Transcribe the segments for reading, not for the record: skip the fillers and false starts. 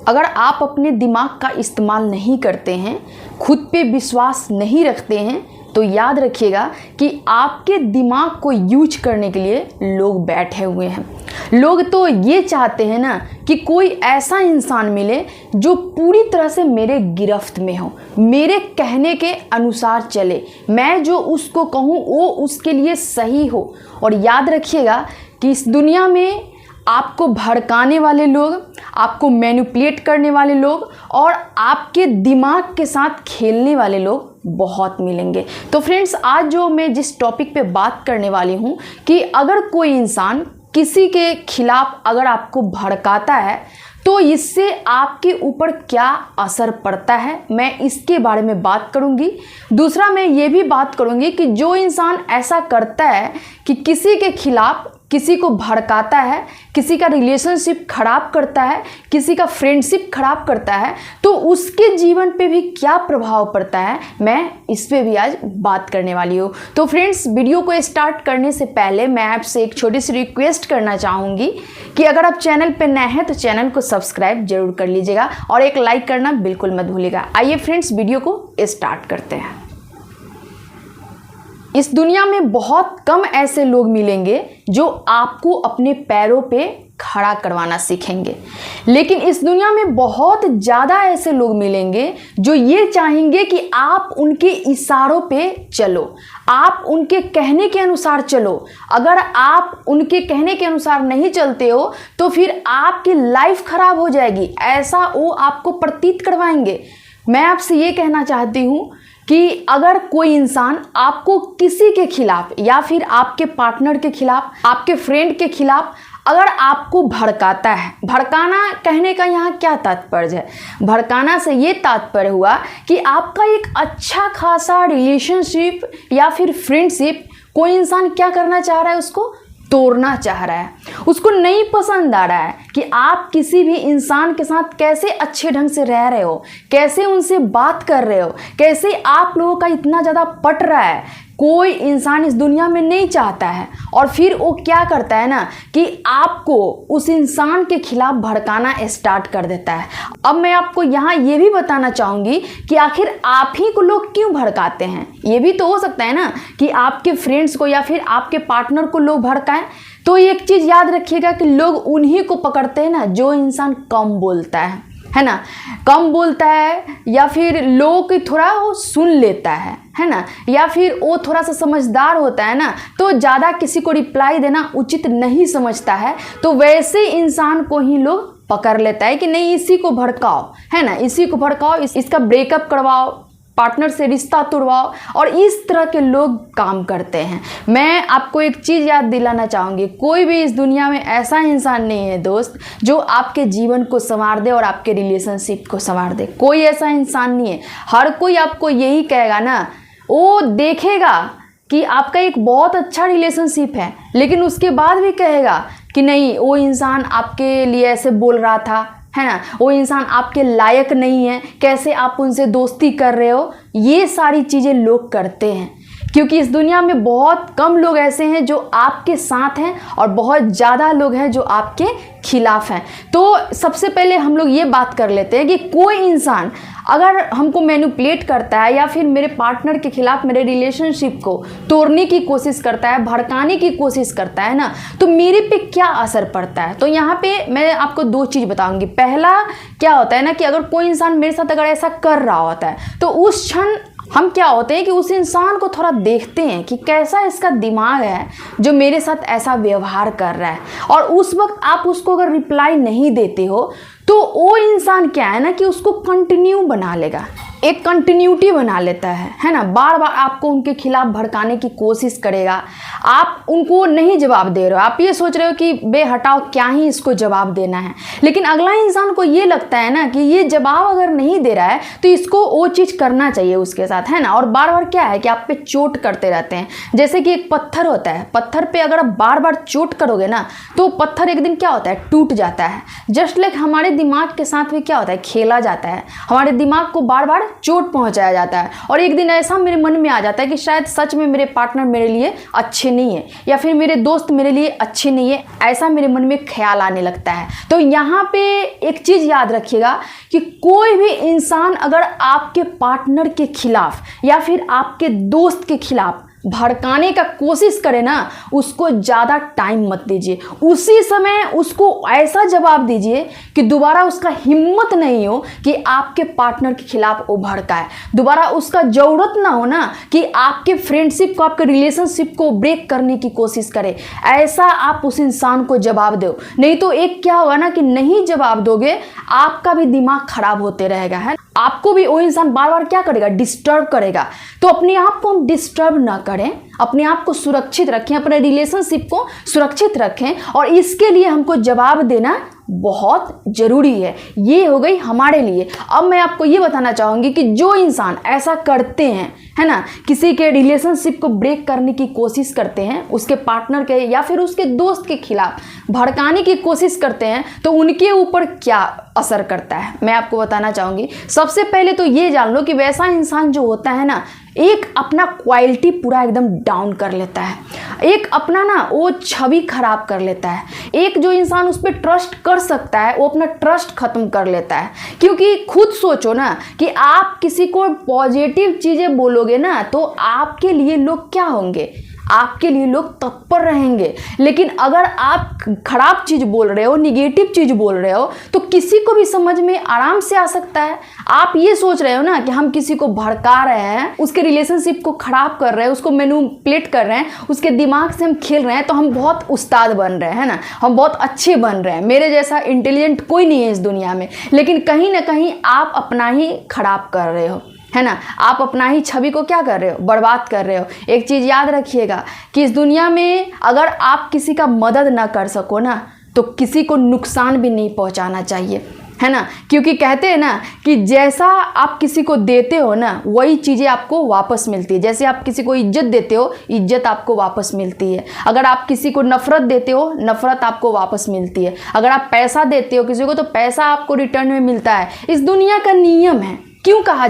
अगर आप अपने दिमाग का इस्तेमाल नहीं करते हैं, खुद पे विश्वास नहीं रखते हैं, तो याद रखिएगा कि आपके दिमाग को यूज करने के लिए लोग बैठे हुए हैं। लोग तो ये चाहते हैं ना कि कोई ऐसा इंसान मिले जो पूरी तरह से मेरे गिरफ्त में हो, मेरे कहने के अनुसार चले, मैं जो उसको कहूँ वो उसके लिए सही हो। और याद रखिएगा कि इस दुनिया में आपको भड़काने वाले लोग, आपको मैनिपुलेट करने वाले लोग और आपके दिमाग के साथ खेलने वाले लोग बहुत मिलेंगे। तो फ्रेंड्स, आज जो मैं जिस टॉपिक पे बात करने वाली हूँ कि अगर कोई इंसान किसी के खिलाफ अगर आपको भड़काता है तो इससे आपके ऊपर क्या असर पड़ता है, मैं इसके बारे में बात करूंगी। दूसरा, मैं ये भी बात करूंगी कि जो इंसान ऐसा करता है कि किसी के खिलाफ किसी को भड़काता है, किसी का रिलेशनशिप खराब करता है, किसी का फ्रेंडशिप खराब करता है, तो उसके जीवन पे भी क्या प्रभाव पड़ता है, मैं इस पे भी आज बात करने वाली हूँ। तो फ्रेंड्स, वीडियो को स्टार्ट करने से पहले मैं आपसे एक छोटी सी रिक्वेस्ट करना चाहूँगी कि अगर आप चैनल पे नए हैं तो चैनल को सब्सक्राइब जरूर कर लीजिएगा और एक लाइक करना बिल्कुल मत भूलिएगा। आइए फ्रेंड्स, वीडियो को स्टार्ट करते हैं। इस दुनिया में बहुत कम ऐसे लोग मिलेंगे जो आपको अपने पैरों पे खड़ा करवाना सीखेंगे, लेकिन इस दुनिया में बहुत ज़्यादा ऐसे लोग मिलेंगे जो ये चाहेंगे कि आप उनके इशारों पे चलो, आप उनके कहने के अनुसार चलो। अगर आप उनके कहने के अनुसार नहीं चलते हो तो फिर आपकी लाइफ खराब हो जाएगी, ऐसा वो आपको प्रतीत करवाएंगे। मैं आपसे ये कहना चाहती हूँ कि अगर कोई इंसान आपको किसी के खिलाफ या फिर आपके पार्टनर के खिलाफ, आपके फ्रेंड के खिलाफ अगर आपको भड़काता है, भड़काना कहने का यहाँ क्या तात्पर्य है? भड़काना से ये तात्पर्य हुआ कि आपका एक अच्छा खासा रिलेशनशिप या फिर फ्रेंडशिप कोई इंसान क्या करना चाह रहा है, उसको तोड़ना चाह रहा है। उसको नहीं पसंद आ रहा है कि आप किसी भी इंसान के साथ कैसे अच्छे ढंग से रह रहे हो, कैसे उनसे बात कर रहे हो, कैसे आप लोगों का इतना ज़्यादा पट रहा है। कोई इंसान इस दुनिया में नहीं चाहता है और फिर वो क्या करता है ना कि आपको उस इंसान के खिलाफ भड़काना स्टार्ट कर देता है। अब मैं आपको यहाँ ये भी बताना चाहूँगी कि आखिर आप ही को लोग क्यों भड़काते हैं। ये भी तो हो सकता है ना कि आपके फ्रेंड्स को या फिर आपके पार्टनर को लोग भड़काएं। तो एक चीज़ याद रखिएगा कि लोग उन्हीं को पकड़ते हैं ना जो इंसान कम बोलता है ना, कम बोलता है या फिर लोगों की थोड़ा वो सुन लेता है ना, या फिर वो थोड़ा सा समझदार होता है ना, तो ज़्यादा किसी को रिप्लाई देना उचित नहीं समझता है, तो वैसे इंसान को ही लोग पकड़ लेता है कि नहीं, इसी को भड़काओ, है ना, इसी को भड़काओ, इसका ब्रेकअप करवाओ, पार्टनर से रिश्ता तोड़वाओ, और इस तरह के लोग काम करते हैं। मैं आपको एक चीज़ याद दिलाना चाहूँगी, कोई भी इस दुनिया में ऐसा इंसान नहीं है दोस्त जो आपके जीवन को संवार दे और आपके रिलेशनशिप को संवार दे। कोई ऐसा इंसान नहीं है। हर कोई आपको यही कहेगा ना, वो देखेगा कि आपका एक बहुत अच्छा रिलेशनशिप है, लेकिन उसके बाद भी कहेगा कि नहीं, वो इंसान आपके लिए ऐसे बोल रहा था, है ना, वो इंसान आपके लायक नहीं है, कैसे आप उनसे दोस्ती कर रहे हो। ये सारी चीज़ें लोग करते हैं क्योंकि इस दुनिया में बहुत कम लोग ऐसे हैं जो आपके साथ हैं और बहुत ज़्यादा लोग हैं जो आपके खिलाफ हैं। तो सबसे पहले हम लोग ये बात कर लेते हैं कि कोई इंसान अगर हमको मैनिपुलेट करता है या फिर मेरे पार्टनर के खिलाफ मेरे रिलेशनशिप को तोड़ने की कोशिश करता है, भड़काने की कोशिश करता है ना, तो मेरे पे क्या असर पड़ता है। तो यहाँ पे मैं आपको दो चीज़ बताऊंगी। पहला क्या होता है ना कि अगर कोई इंसान मेरे साथ अगर ऐसा कर रहा होता है तो उस क्षण हम क्या होते हैं कि उस इंसान को थोड़ा देखते हैं कि कैसा इसका दिमाग है जो मेरे साथ ऐसा व्यवहार कर रहा है, और उस वक्त आप उसको अगर रिप्लाई नहीं देते हो तो वो इंसान क्या है ना कि उसको कंटिन्यू बना लेगा, एक कंटिन्यूटी बना लेता है ना, बार बार आपको उनके खिलाफ भड़काने की कोशिश करेगा। आप उनको नहीं जवाब दे रहे हो, आप ये सोच रहे हो कि बे हटाओ, क्या ही इसको जवाब देना है, लेकिन अगला इंसान को ये लगता है ना कि ये जवाब अगर नहीं दे रहा है तो इसको वो चीज़ करना चाहिए उसके साथ, है ना। और बार बार क्या है कि आप पे चोट करते रहते हैं। जैसे कि एक पत्थर होता है, पत्थर पे अगर आप बार बार चोट करोगे ना तो पत्थर एक दिन क्या होता है, टूट जाता है। जस्ट लाइक हमारे दिमाग के साथ भी क्या होता है, खेला जाता है, हमारे दिमाग को बार बार चोट पहुंचाया जाता है। और एक दिन ऐसा मेरे मन में आ जाता है कि शायद सच में मेरे पार्टनर मेरे लिए अच्छे नहीं है, या फिर मेरे दोस्त मेरे लिए अच्छे नहीं है, ऐसा मेरे मन में ख्याल आने लगता है। तो यहाँ पे एक चीज़ याद रखिएगा कि कोई भी इंसान अगर आपके पार्टनर के खिलाफ या फिर आपके दोस्त के खिलाफ भड़काने का कोशिश करे ना, उसको ज़्यादा टाइम मत दीजिए। उसी समय उसको ऐसा जवाब दीजिए कि दोबारा उसका हिम्मत नहीं हो कि आपके पार्टनर के खिलाफ वो भड़काए। दोबारा उसका ज़रूरत ना हो ना कि आपके फ्रेंडशिप को, आपके रिलेशनशिप को ब्रेक करने की कोशिश करे। ऐसा आप उस इंसान को जवाब दो। नहीं तो एक क्या होगा ना कि नहीं जवाब दोगे, आपका भी दिमाग खराब होते रहेगा, है। आपको भी वो इंसान बार बार क्या करेगा, डिस्टर्ब करेगा। तो अपने आप को हम डिस्टर्ब ना करें, अपने आप को सुरक्षित रखें, अपने रिलेशनशिप को सुरक्षित रखें, और इसके लिए हमको जवाब देना बहुत ज़रूरी है। ये हो गई हमारे लिए। अब मैं आपको ये बताना चाहूँगी कि जो इंसान ऐसा करते हैं, है ना, किसी के रिलेशनशिप को ब्रेक करने की कोशिश करते हैं, उसके पार्टनर के या फिर उसके दोस्त के खिलाफ भड़काने की कोशिश करते हैं, तो उनके ऊपर क्या असर करता है मैं आपको बताना चाहूँगी। सबसे पहले तो ये जान लो कि वैसा इंसान जो होता है ना, एक अपना क्वालिटी पूरा एकदम डाउन कर लेता है, एक अपना ना वो छवि खराब कर लेता है। एक जो इंसान उस पर ट्रस्ट कर सकता है वो अपना ट्रस्ट खत्म कर लेता है। क्योंकि खुद सोचो ना कि आप किसी को पॉजिटिव चीज़ें बोलोगे ना, तो आपके लिए लोग क्या होंगे, आपके लिए लोग तत्पर रहेंगे। लेकिन अगर आप खराब चीज़ बोल रहे हो, निगेटिव चीज़ बोल रहे हो, तो किसी को भी समझ में आराम से आ सकता है। आप ये सोच रहे हो ना कि हम किसी को भड़का रहे हैं, उसके रिलेशनशिप को खराब कर रहे हैं, उसको मैनिपुलेट कर रहे हैं, उसके दिमाग से हम खेल रहे हैं, तो हम बहुत उस्ताद बन रहे हैं ना, हम बहुत अच्छे बन रहे हैं, मेरे जैसा इंटेलिजेंट कोई नहीं है इस दुनिया में। लेकिन कहीं ना कहीं आप अपना ही खराब कर रहे हो, है ना, आप अपना ही छवि को क्या कर रहे हो, बर्बाद कर रहे हो। एक चीज़ याद रखिएगा कि इस दुनिया में अगर आप किसी का मदद ना कर सको ना, तो किसी को नुकसान भी नहीं पहुंचाना चाहिए, है ना। क्योंकि कहते हैं ना कि जैसा आप किसी को देते हो ना, वही चीज़ें आपको वापस मिलती है। जैसे आप किसी को इज्जत देते हो, इज्जत आपको वापस मिलती है। अगर आप किसी को नफरत देते हो, नफरत आपको वापस मिलती है। अगर आप पैसा देते हो किसी को, तो पैसा आपको रिटर्न में मिलता है। इस दुनिया का नियम है। क्यों कहा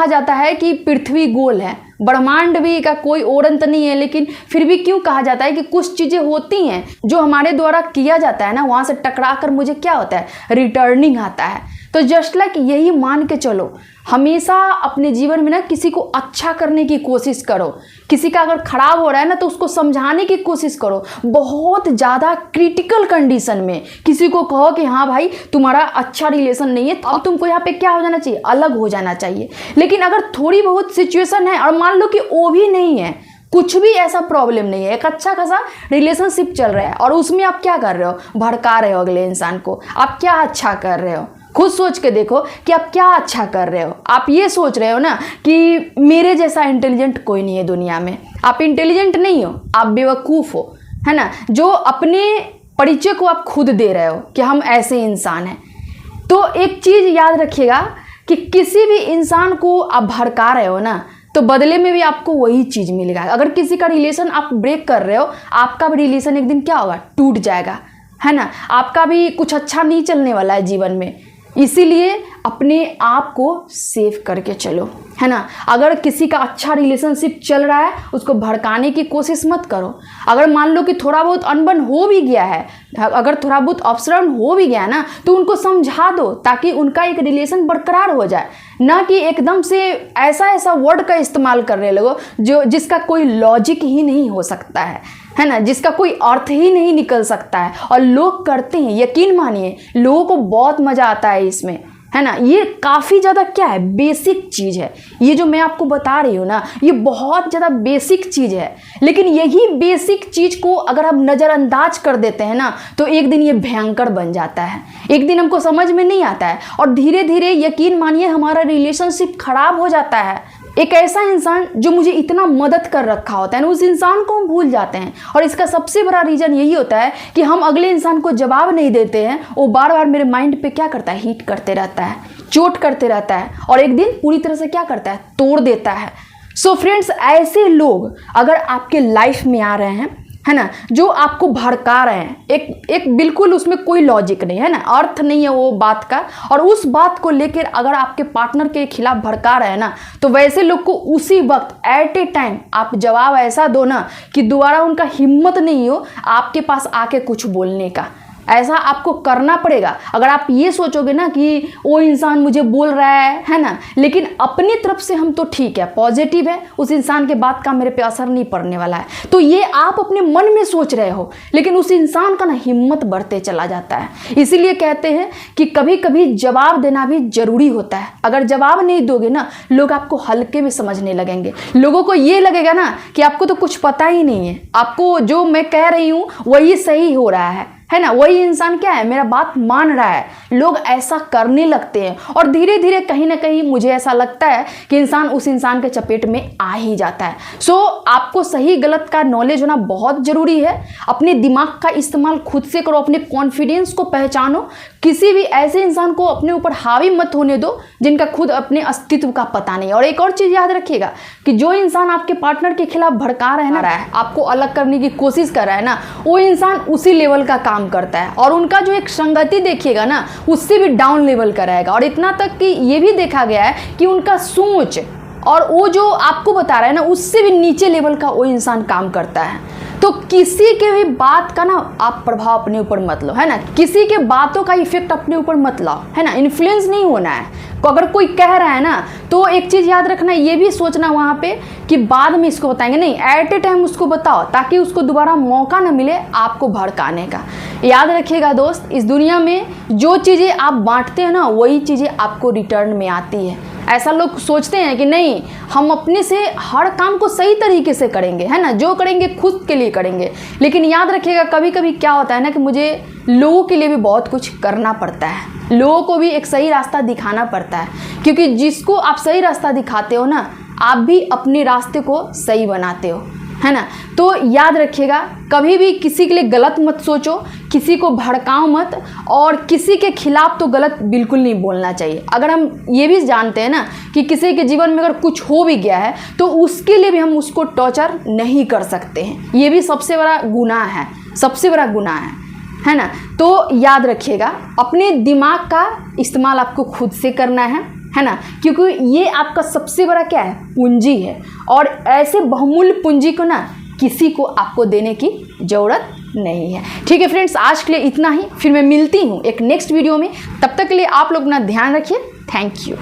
जाता है कि पृथ्वी गोल है, ब्रह्मांड भी का कोई और अंत नहीं है, लेकिन फिर भी क्यों कहा जाता है कि कुछ चीज़ें होती हैं जो हमारे द्वारा किया जाता है ना, वहाँ से टकरा कर मुझे क्या होता है, रिटर्निंग आता है। तो जस्ट लाइक यही मान के चलो, हमेशा अपने जीवन में ना किसी को अच्छा करने की कोशिश करो। किसी का अगर खराब हो रहा है ना, तो उसको समझाने की कोशिश करो। बहुत ज़्यादा क्रिटिकल कंडीशन में किसी को कहो कि हाँ भाई तुम्हारा अच्छा रिलेशन नहीं है, तो अब तुमको यहाँ पे क्या हो जाना चाहिए, अलग हो जाना चाहिए। लेकिन अगर थोड़ी बहुत सिचुएशन है और मान लो कि वो भी नहीं है, कुछ भी ऐसा प्रॉब्लम नहीं है, एक अच्छा खासा रिलेशनशिप चल रहा है, और उसमें आप क्या कर रहे हो, भड़का रहे हो अगले इंसान को। आप क्या अच्छा कर रहे हो, खुद सोच के देखो कि आप क्या अच्छा कर रहे हो। आप ये सोच रहे हो ना कि मेरे जैसा इंटेलिजेंट कोई नहीं है दुनिया में। आप इंटेलिजेंट नहीं हो, आप बेवकूफ़ हो, है ना। जो अपने परिचय को आप खुद दे रहे हो कि हम ऐसे इंसान हैं। तो एक चीज़ याद रखिएगा कि किसी भी इंसान को आप भड़का रहे हो ना, तो बदले में भी आपको वही चीज़ मिलेगा। अगर किसी का रिलेशन आप ब्रेक कर रहे हो, आपका भी रिलेशन एक दिन क्या होगा, टूट जाएगा, है ना। आपका भी कुछ अच्छा नहीं चलने वाला है जीवन में। इसीलिए अपने आप को सेव करके चलो, है ना। अगर किसी का अच्छा रिलेशनशिप चल रहा है, उसको भड़काने की कोशिश मत करो। अगर मान लो कि थोड़ा बहुत अनबन हो भी गया है, अगर थोड़ा बहुत अपसरण हो भी गया ना, तो उनको समझा दो ताकि उनका एक रिलेशन बरकरार हो जाए। ना कि एकदम से ऐसा वर्ड का इस्तेमाल करने लगो जिसका कोई लॉजिक ही नहीं हो सकता है ना, जिसका कोई अर्थ ही नहीं निकल सकता है। और लोग करते हैं, यकीन मानिए लोगों को बहुत मज़ा आता है इसमें, है ना। ये काफ़ी ज़्यादा क्या है, बेसिक चीज़ है। ये जो मैं आपको बता रही हूँ ना, ये बहुत ज़्यादा बेसिक चीज़ है। लेकिन यही बेसिक चीज़ को अगर हम नज़रअंदाज कर देते हैं ना, तो एक दिन ये भयंकर बन जाता है। एक दिन हमको समझ में नहीं आता है, और धीरे धीरे यकीन मानिए हमारा रिलेशनशिप खराब हो जाता है। एक ऐसा इंसान जो मुझे इतना मदद कर रखा होता है ना, उस इंसान को हम भूल जाते हैं। और इसका सबसे बड़ा रीज़न यही होता है कि हम अगले इंसान को जवाब नहीं देते हैं। वो बार बार मेरे माइंड पे क्या करता है, हिट करते रहता है, चोट करते रहता है, और एक दिन पूरी तरह से क्या करता है, तोड़ देता है। सो फ्रेंड्स, ऐसे लोग अगर आपके लाइफ में आ रहे हैं है ना, जो आपको भड़का रहे हैं, एक बिल्कुल उसमें कोई लॉजिक नहीं है ना, अर्थ नहीं है वो बात का, और उस बात को लेकर अगर आपके पार्टनर के खिलाफ भड़का रहे हैं ना, तो वैसे लोग को उसी वक्त एट ए टाइम आप जवाब ऐसा दो ना कि दोबारा उनका हिम्मत नहीं हो आपके पास आके कुछ बोलने का। ऐसा आपको करना पड़ेगा। अगर आप ये सोचोगे ना कि वो इंसान मुझे बोल रहा है ना, लेकिन अपनी तरफ से हम तो ठीक है, पॉजिटिव है, उस इंसान के बात का मेरे पे असर नहीं पड़ने वाला है, तो ये आप अपने मन में सोच रहे हो, लेकिन उस इंसान का ना हिम्मत बढ़ते चला जाता है। इसीलिए कहते हैं कि कभी कभी जवाब देना भी जरूरी होता है। अगर जवाब नहीं दोगे ना, लोग आपको हल्के में समझने लगेंगे, लोगों को ये लगेगा ना कि आपको तो कुछ पता ही नहीं है, आपको जो मैं कह रही हूँ वही सही हो रहा है ना, वही इंसान क्या है, मेरा बात मान रहा है। लोग ऐसा करने लगते हैं और धीरे धीरे कहीं ना कहीं मुझे ऐसा लगता है कि इंसान उस इंसान के चपेट में आ ही जाता है। सो आपको सही गलत का नॉलेज होना बहुत जरूरी है। अपने दिमाग का इस्तेमाल खुद से करो, अपने कॉन्फिडेंस को पहचानो, किसी भी ऐसे इंसान को अपने ऊपर हावी मत होने दो जिनका खुद अपने अस्तित्व का पता नहीं। और एक और चीज याद रखिएगा कि जो इंसान आपके पार्टनर के खिलाफ भड़का रहा है, आपको अलग करने की कोशिश कर रहा है ना, वो इंसान उसी लेवल का काम करता है और उनका जो एक संगति देखिएगा ना, उससे भी डाउन लेवल का रहेगा। और इतना तक कि ये भी देखा गया है कि उनका सोच और वो जो आपको बता रहा है ना, उससे भी नीचे लेवल का वो इंसान काम करता है। तो किसी के भी बात का ना आप प्रभाव अपने ऊपर मत लो, है ना, किसी के बातों का इफेक्ट अपने ऊपर मत लाओ, है ना, इन्फ्लुएंस नहीं होना है। अगर कोई कह रहा है ना, तो एक चीज याद रखना, ये भी सोचना वहां पे कि बाद में इसको बताएंगे, नहीं, एट ए टाइम उसको बताओ ताकि उसको दोबारा मौका ना मिले आपको भड़काने का। याद रखिएगा दोस्त, इस दुनिया में जो चीजें आप बांटते हैं ना, वही चीजें आपको रिटर्न में आती है। ऐसा लोग सोचते हैं कि नहीं, हम अपने से हर काम को सही तरीके से करेंगे, है ना, जो करेंगे खुद के लिए करेंगे। लेकिन याद रखिएगा कभी कभी क्या होता है ना कि मुझे लोगों के लिए भी बहुत कुछ करना पड़ता है, लोगों को भी एक सही रास्ता दिखाना पड़ता है, क्योंकि जिसको आप सही रास्ता दिखाते हो ना, आप भी अपने रास्ते को सही बनाते हो, है ना। तो याद रखिएगा कभी भी किसी के लिए गलत मत सोचो, किसी को भड़काओ मत, और किसी के खिलाफ तो गलत बिल्कुल नहीं बोलना चाहिए। अगर हम ये भी जानते हैं ना कि किसी के जीवन में अगर कुछ हो भी गया है तो उसके लिए भी हम उसको टॉर्चर नहीं कर सकते हैं, ये भी सबसे बड़ा गुनाह है, सबसे बड़ा गुनाह है ना। तो याद रखिएगा अपने दिमाग का इस्तेमाल आपको खुद से करना है ना, क्योंकि ये आपका सबसे बड़ा क्या है, पूंजी है, और ऐसे बहुमूल्य पूंजी को ना किसी को आपको देने की ज़रूरत नहीं है। ठीक है फ्रेंड्स, आज के लिए इतना ही, फिर मैं मिलती हूँ एक नेक्स्ट वीडियो में। तब तक के लिए आप लोग अपना ध्यान रखिए। Thank you.